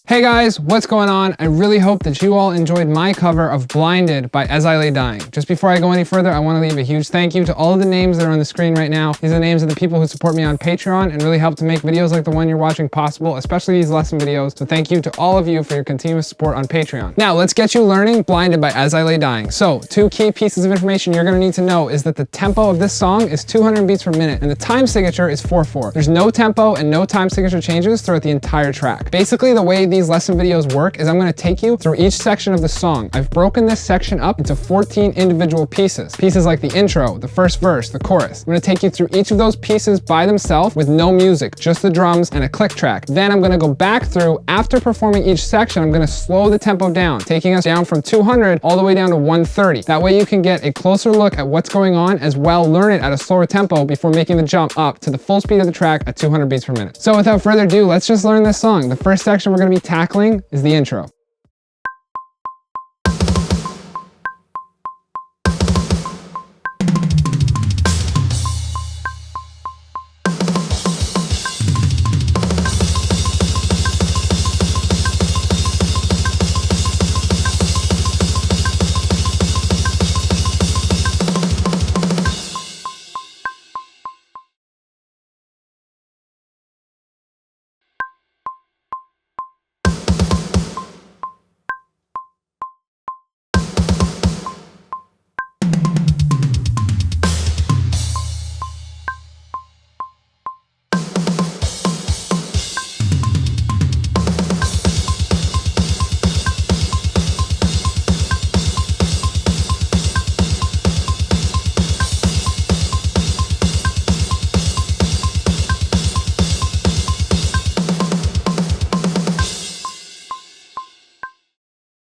Hey guys, what's going on? I really hope that you all enjoyed my cover of Blinded by As I Lay Dying. Just before I go any further, I want to leave a huge thank you to all of the names that are on the screen right now. These are the names of the people who support me on Patreon and really help to make videos like the one you're watching possible, especially these lesson videos. So thank you to all of you for your continuous support on Patreon. Now let's get you learning Blinded by As I Lay Dying. So two key pieces of information you're going to need to know is that the tempo of this song is 200 beats per minute and the time signature is 4/4. There's no tempo and no time signature changes throughout the entire track. Basically, the way these lesson videos work is I'm going to take you through each section of the song. I've broken this section up into 14 individual pieces. Pieces like the intro, the first verse, the chorus. I'm going to take you through each of those pieces by themselves with no music, just the drums and a click track. Then I'm going to go back through. After performing each section, I'm going to slow the tempo down, taking us down from 200 all the way down to 130. That way you can get a closer look at what's going on as well, learn it at a slower tempo before making the jump up to the full speed of the track at 200 beats per minute. So without further ado, let's just learn this song. The first section we're going to be tackling is the intro.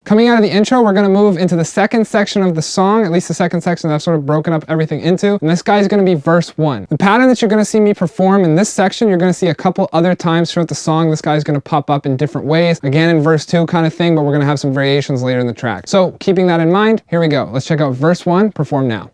Coming out of the intro, we're going to move into the second section of the song, at least the second section that I've sort of broken up everything into. And this guy's going to be verse 1. The pattern that you're going to see me perform in this section, you're going to see a couple other times throughout the song. This guy's going to pop up in different ways. Again, in verse 2 kind of thing, but we're going to have some variations later in the track. So keeping that in mind, here we go. Let's check out verse 1, perform now.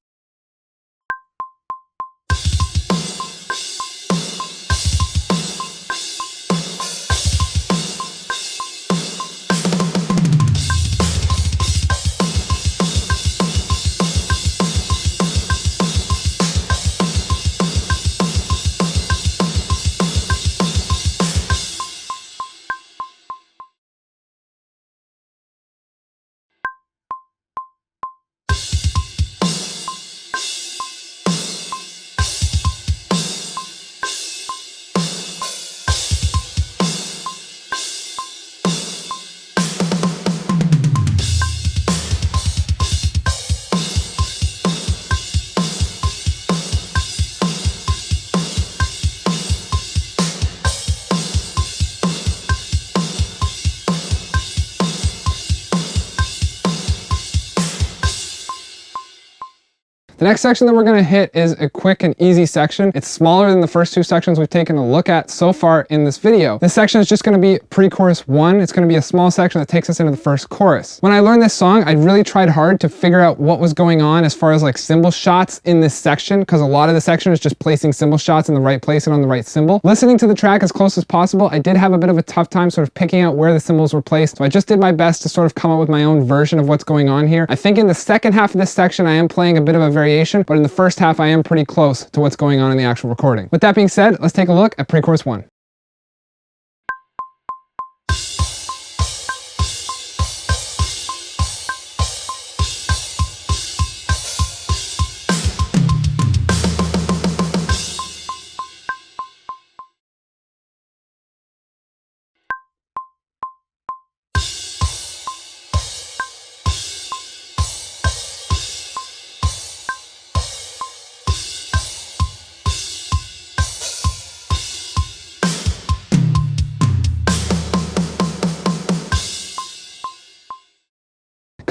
The next section that we're going to hit is a quick and easy section. It's smaller than the first two sections we've taken a look at so far in this video. This section is just going to be pre-chorus 1. It's going to be a small section that takes us into the first chorus. When I learned this song, I really tried hard to figure out what was going on as far as like cymbal shots in this section, because a lot of the section is just placing cymbal shots in the right place and on the right cymbal. Listening to the track as close as possible, I did have a bit of a tough time sort of picking out where the cymbals were placed, so I just did my best to sort of come up with my own version of what's going on here. I think in the second half of this section, I am playing a bit of a variation, but in the first half, I am pretty close to what's going on in the actual recording. With that being said, let's take a look at pre-chorus 1.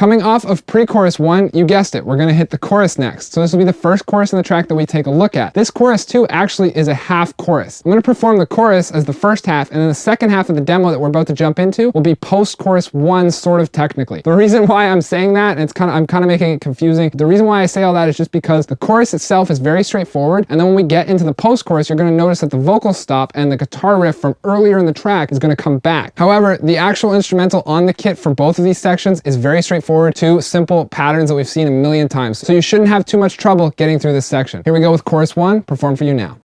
Coming off of pre-chorus 1, you guessed it, we're gonna hit the chorus next. So this will be the first chorus in the track that we take a look at. This chorus 2 actually is a half chorus. I'm gonna perform the chorus as the first half, and then the second half of the demo that we're about to jump into will be post-chorus 1, sort of technically. The reason why I'm saying that, and I'm kind of making it confusing, the reason why I say all that is just because the chorus itself is very straightforward, and then when we get into the post-chorus, you're gonna notice that the vocals stop and the guitar riff from earlier in the track is gonna come back. However, the actual instrumental on the kit for both of these sections is very straightforward, two simple patterns that we've seen a million times. So you shouldn't have too much trouble getting through this section. Here we go with chorus 1, perform for you now.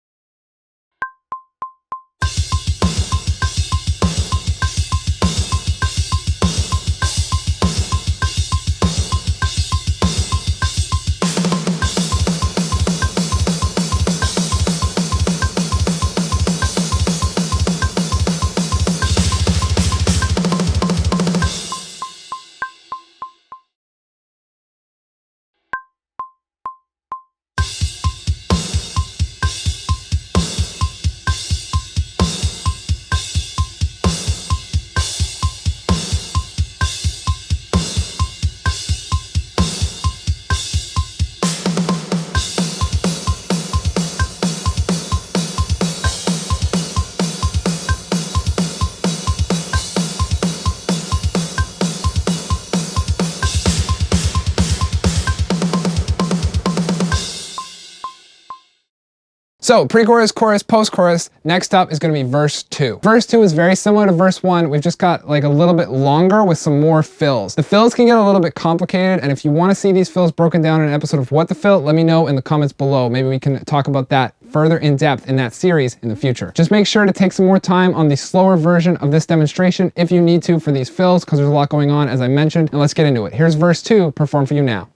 So pre-chorus, chorus, post-chorus, next up is gonna be verse 2. Verse 2 is very similar to verse 1. We've just got like a little bit longer with some more fills. The fills can get a little bit complicated, and if you wanna see these fills broken down in an episode of What the Fill, let me know in the comments below. Maybe we can talk about that further in depth in that series in the future. Just make sure to take some more time on the slower version of this demonstration if you need to for these fills, because there's a lot going on as I mentioned, and let's get into it. Here's verse 2, perform for you now.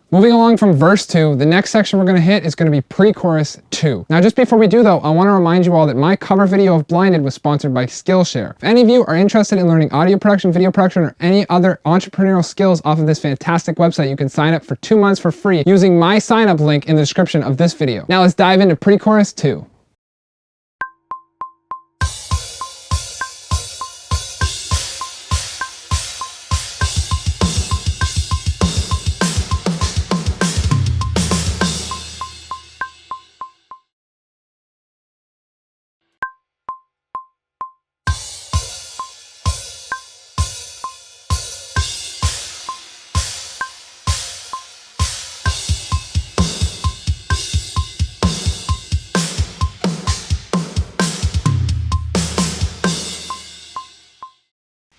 Moving along from verse 2, the next section we're going to hit is going to be pre-chorus 2. Now just before we do though, I want to remind you all that my cover video of Blinded was sponsored by Skillshare. If any of you are interested in learning audio production, video production, or any other entrepreneurial skills off of this fantastic website, you can sign up for 2 months for free using my sign up link in the description of this video. Now let's dive into pre-chorus 2.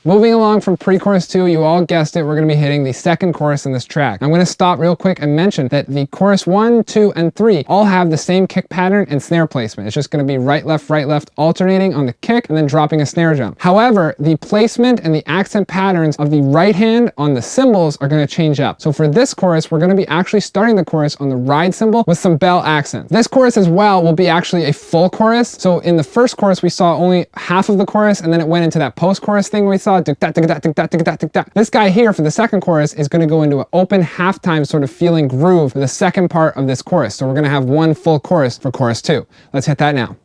Moving along from pre-chorus 2, you all guessed it, we're going to be hitting the second chorus in this track. I'm going to stop real quick and mention that the chorus 1, 2, and 3 all have the same kick pattern and snare placement. It's just going to be right, left, alternating on the kick and then dropping a snare jump. However, the placement and the accent patterns of the right hand on the cymbals are going to change up. So for this chorus, we're going to be actually starting the chorus on the ride cymbal with some bell accents. This chorus as well will be actually a full chorus. So in the first chorus, we saw only half of the chorus, and then it went into that post-chorus thing we saw. This guy here for the second chorus is going to go into an open halftime sort of feeling groove for the second part of this chorus. So we're going to have one full chorus for chorus 2. Let's hit that now.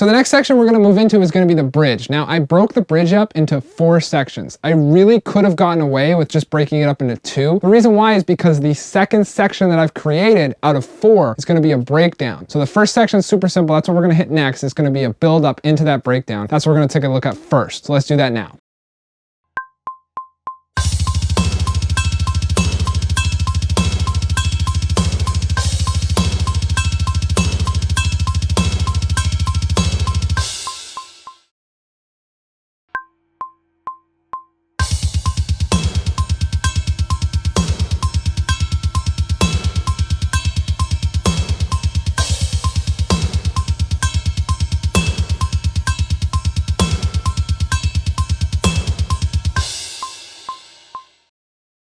So the next section we're gonna move into is gonna be the bridge. Now, I broke the bridge up into 4 sections. I really could have gotten away with just breaking it up into 2. The reason why is because the second section that I've created out of 4 is gonna be a breakdown. So the first section is super simple. That's what we're gonna hit next. It's gonna be a build up into that breakdown. That's what we're gonna take a look at first. So let's do that now.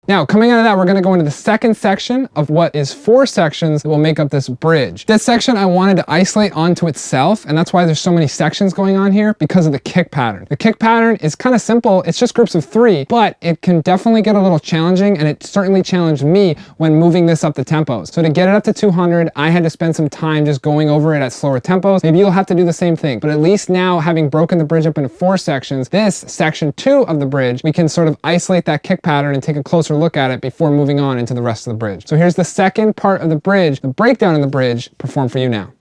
Now, coming out of that, we're gonna go into the second section of what is 4 sections that will make up this bridge. This section I wanted to isolate onto itself, and that's why there's so many sections going on here, because of the kick pattern. The kick pattern is kind of simple. It's just groups of 3, but it can definitely get a little challenging, and it certainly challenged me when moving this up the tempos. So to get it up to 200, I had to spend some time just going over it at slower tempos. Maybe you'll have to do the same thing, but at least now, having broken the bridge up into 4 sections, this section 2 of the bridge, we can sort of isolate that kick pattern and take a closer look at it before moving on into the rest of the bridge. So here's the second part of the bridge, the breakdown of the bridge, performed for you now.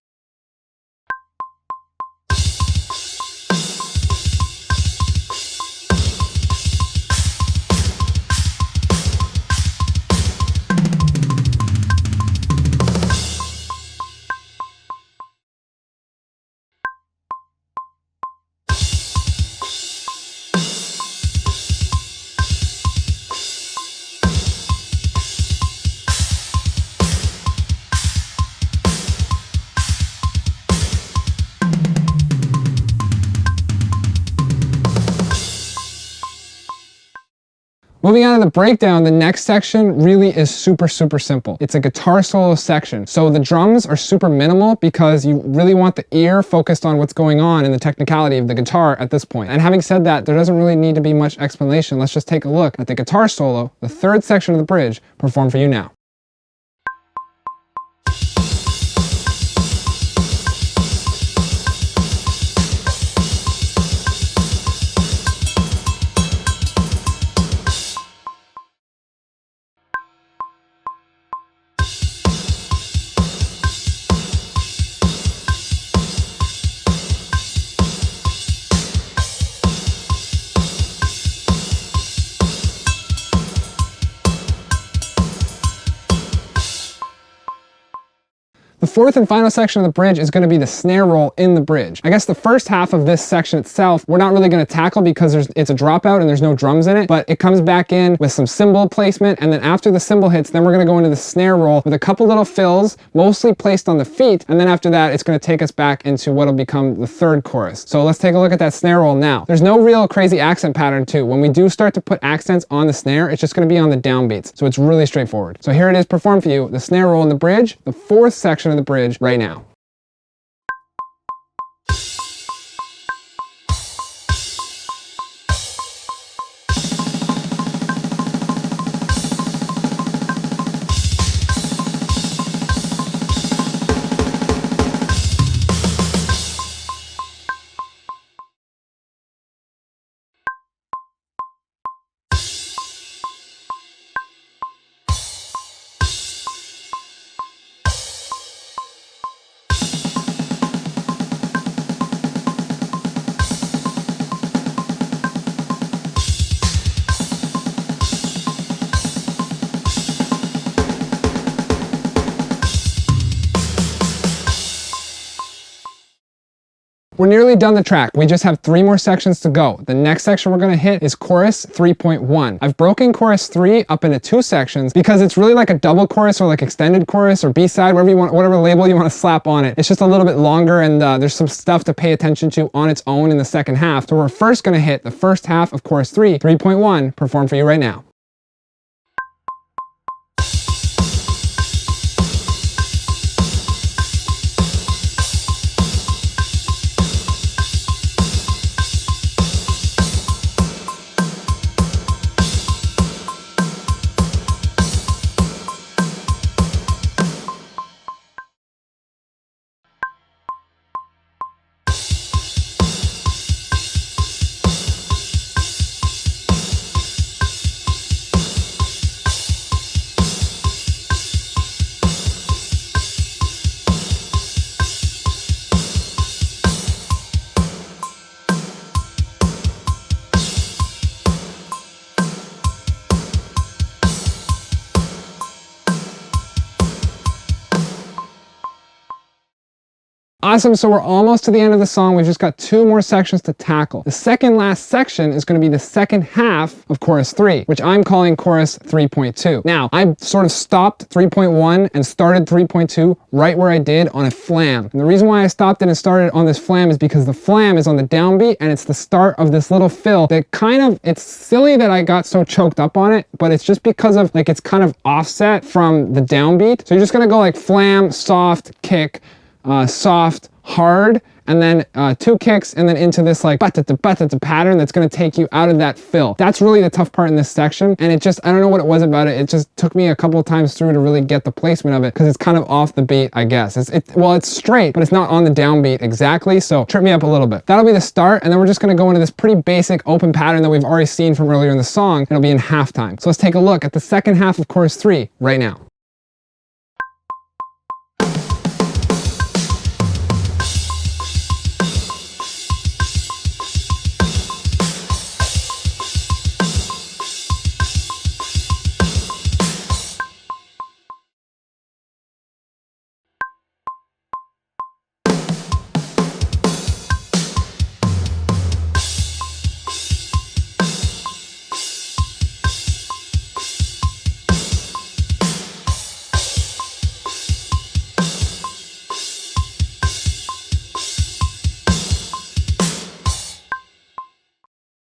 Moving on to the breakdown, the next section really is super simple. It's a guitar solo section. So the drums are super minimal because you really want the ear focused on what's going on in the technicality of the guitar at this point. And having said that, there doesn't really need to be much explanation. Let's just take a look at the guitar solo, the third section of the bridge, performed for you now. The fourth and final section of the bridge is going to be the snare roll in the bridge. I guess the first half of this section itself, we're not really going to tackle because it's a dropout and there's no drums in it, but it comes back in with some cymbal placement, and then after the cymbal hits, then we're going to go into the snare roll with a couple little fills, mostly placed on the feet, and then after that, it's going to take us back into what'll become the third chorus. So let's take a look at that snare roll now. There's no real crazy accent pattern too. When we do start to put accents on the snare, it's just going to be on the downbeats, so it's really straightforward. So here it is performed for you, the snare roll in the bridge, the fourth section of the bridge right now. We're nearly done the track. We just have 3 more sections to go. The next section we're gonna hit is chorus 3.1. I've broken chorus 3 up into 2 sections because it's really like a double chorus or like extended chorus or B-side, whatever you want, whatever label you want to slap on it. It's just a little bit longer, and there's some stuff to pay attention to on its own in the second half. So we're first gonna hit the first half of chorus 3.1, performed for you right now. Awesome, so we're almost to the end of the song. We've just got 2 more sections to tackle. The second last section is going to be the second half of chorus 3, which I'm calling chorus 3.2. Now, I sort of stopped 3.1 and started 3.2 right where I did on a flam. And the reason why I stopped it and started on this flam is because the flam is on the downbeat and it's the start of this little fill that kind of, it's silly that I got so choked up on it, but it's just because of like, it's kind of offset from the downbeat. So you're just gonna go like flam, soft, kick, soft, hard, and then 2 kicks, and then into this like ba-ta-ta pattern that's gonna take you out of that fill. That's really the tough part in this section, and it just, I don't know what it was about it. It just took me a couple of times through to really get the placement of it, because it's kind of off the beat, I guess. Well, it's straight, but it's not on the downbeat exactly, so trip me up a little bit. That'll be the start, and then we're just gonna go into this pretty basic open pattern that we've already seen from earlier in the song. It'll be in halftime. So let's take a look at the second half of chorus 3 right now.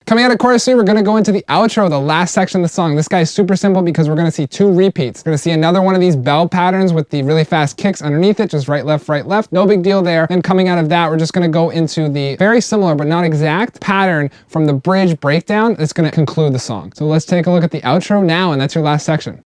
Coming out of chorus 3, we're gonna go into the outro, the last section of the song. This guy is super simple because we're gonna see 2 repeats. We're gonna see another one of these bell patterns with the really fast kicks underneath it, just right, left, no big deal there. Then coming out of that, we're just gonna go into the very similar but not exact pattern from the bridge breakdown that's gonna conclude the song. So let's take a look at the outro now, and that's your last section.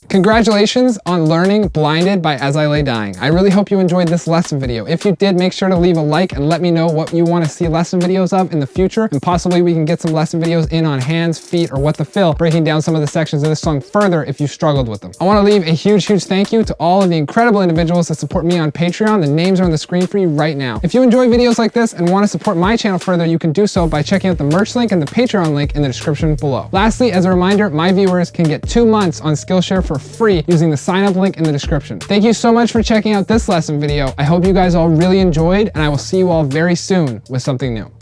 Congratulations on learning Blinded by As I Lay Dying. I really hope you enjoyed this lesson video. If you did, make sure to leave a like and let me know what you want to see lesson videos of in the future, and possibly we can get some lesson videos in on hands, feet, or what the fill, breaking down some of the sections of this song further if you struggled with them. I want to leave a huge thank you to all of the incredible individuals that support me on Patreon. The names are on the screen for you right now. If you enjoy videos like this and want to support my channel further, you can do so by checking out the merch link and the Patreon link in the description below. Lastly, as a reminder, my viewers can get 2 months on Skillshare for free using the sign up link in the description. Thank you so much for checking out this lesson video. I hope you guys all really enjoyed, and I will see you all very soon with something new.